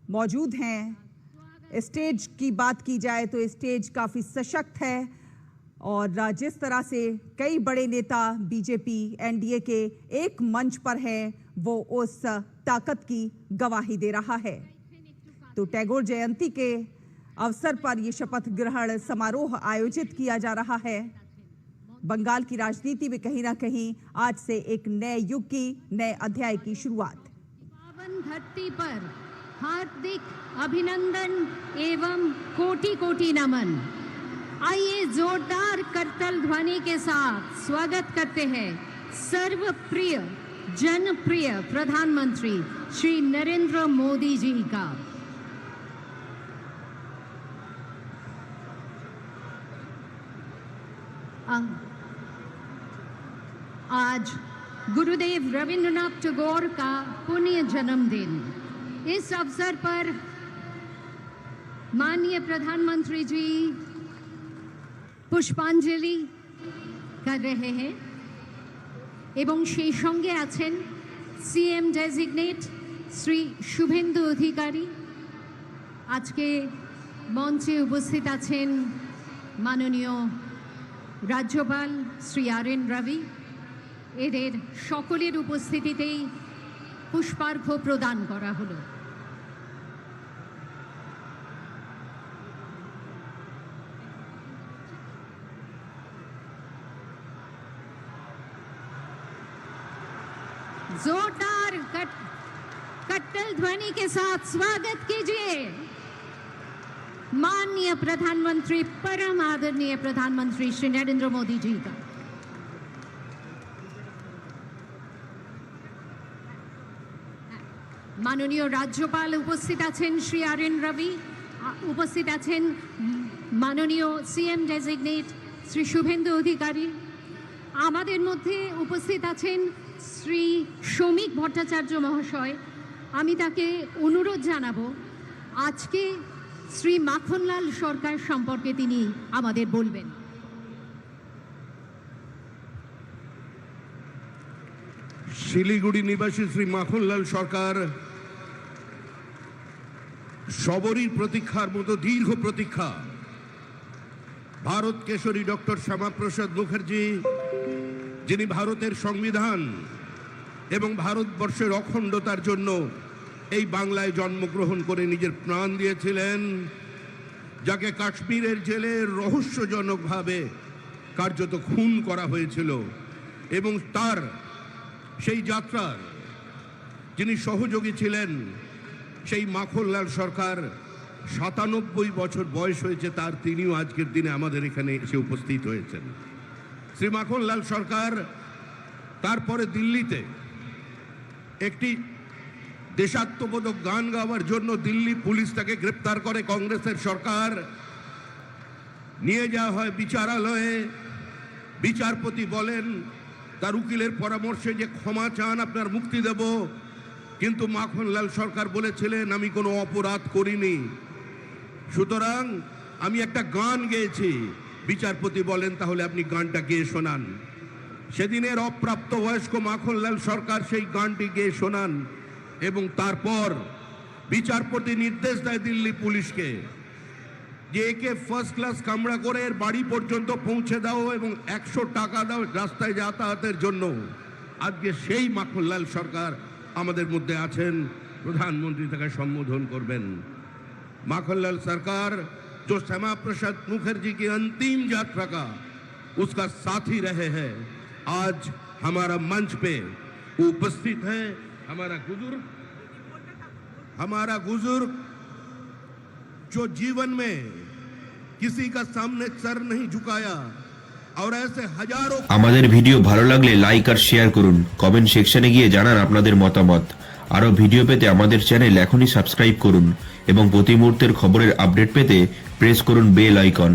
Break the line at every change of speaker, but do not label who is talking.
मौजूद हैं। स्टेज की बात की जाए तो स्टेज काफ़ी सशक्त है और जिस तरह से कई बड़े नेता बीजेपी एनडीए के एक मंच पर हैं, वो उस ताकत की गवाही दे रहा है। तो टैगोर जयंती के अवसर पर यह शपथ ग्रहण समारोह आयोजित किया जा रहा है। बंगाल की राजनीति में कहीं ना कहीं आज से एक नए युग की, नए अध्याय की शुरुआत।
पावन धरती पर हार्दिक अभिनंदन एवं कोटि कोटि नमन। आइए जोरदार करतल ध्वनि के साथ स्वागत करते हैं सर्वप्रिय जनप्रिय प्रधानमंत्री श्री नरेंद्र मोदी जी का। आज गुरुदेव रविंद्रनाथ टैगोर का पुण्य जन्मदिन। इस अवसर पर माननीय प्रधानमंत्री जी पुष्पांजलि कर रहे हैं एवं সেই সঙ্গে আছেন সিএম ডেজিগনেট শ্রী শুভেন্দু অধিকারী। আজকে মঞ্চে উপস্থিত আছেন মাননীয় রাজ্যপাল শ্রী আর এন রবি। এদের সকলের উপস্থিতিতেই পুষ্পার্ঘ্য প্রদান করা হলো। जोरदार कट्टल ध्वनि के साथ स्वागत कीजिए माननीय प्रधानमंत्री, परम आदरणीय प्रधानमंत्री श्री नरेंद्र मोदी जी का। माननीय राज्यपाल उपस्थित आছেন श्री आर एन रवि, उपस्थित आছেন माननीय सीएम डेजिग्नेट श्री शुभेंदु अधिकारी। আমাদের মধ্যে উপস্থিত আছেন শ্রী শ্রমিক ভট্টাচার্য মহাশয়। আমি তাকে অনুরোধ জানাবো আজকে শ্রী মাখনলাল সরকার সম্পর্কে তিনি আমাদের বলবেন।
শিলিগুড়ি নিবাসী শ্রী মাখনলাল সরকার সবরই প্রতীক্ষার মতো দীর্ঘ প্রতীক্ষা। ভারত কেশরী ডক্টর শ্যামাপ্রসাদ মুখার্জি, যিনি ভারতের সংবিধান এবং ভারতবর্ষের অখণ্ডতার জন্য এই বাংলায় জন্মগ্রহণ করে নিজের প্রাণ দিয়েছিলেন, যাকে কাশ্মীরের জেলে রহস্যজনকভাবে কার্যত খুন করা হয়েছিল, এবং তার সেই যাত্রার যিনি সহযোগী ছিলেন, সেই মাখনলাল সরকার ৯৭ বছর বয়স হয়েছে তার, তিনিও আজকের দিনে আমাদের এখানে এসে উপস্থিত হয়েছেন। শ্রী মাখনলাল সরকার তারপরে দিল্লিতে একটি দেশাত্মবোধক গান গাওয়ার জন্য দিল্লি পুলিশ তাকে গ্রেপ্তার করে। কংগ্রেসের সরকার নিয়ে যাওয়া হয় বিচারালয়ে। বিচারপতি বলেন তার উকিলের পরামর্শে যে ক্ষমা চান, আপনার মুক্তি দেব। কিন্তু মাখনলাল সরকার বলেছিলেন আমি কোনো অপরাধ করিনি, সুতরাং আমি একটা গান গেয়েছি। বিচারপতি বলেন তাহলে আপনি গানটা গেয়ে শোনান। সেদিনের অপ্রাপ্ত বয়স্ক মাখনলাল সরকার সেই গানটি গেয়ে শোনান এবং তারপর বিচারপতি নির্দেশ দেয় দিল্লি পুলিশকে যে একে ফার্স্ট ক্লাস কামরা করে এর বাড়ি পর্যন্ত পৌঁছে দাও এবং ১০০ টাকা দাও রাস্তায় যাতায়াতের জন্য। আজকে সেই মাখনলাল সরকার আমাদের মধ্যে আছেন, প্রধানমন্ত্রী তাকে সম্বোধন করবেন। माखनलाल सरकार जो श्यामा प्रसाद मुखर्जी की अंतिम यात्रा का उसका साथी रहे हैं, आज हमारा मंच पे उपस्थित है। हमारा बुजुर्ग जो जीवन में किसी का सामने सर नहीं झुकाया और ऐसे हजारों।
আমাদের ভিডিও ভালো লাগলে লাইক আর শেয়ার করুন, কমেন্ট সেকশনে গিয়ে জানান আপনাদের মতামত। আরো ভিডিও পেতে আমাদের চ্যানেল এখনই সাবস্ক্রাইব করুন এবং প্রতি মুহূর্তের খবরের আপডেট পেতে প্রেস করুন বেল আইকন।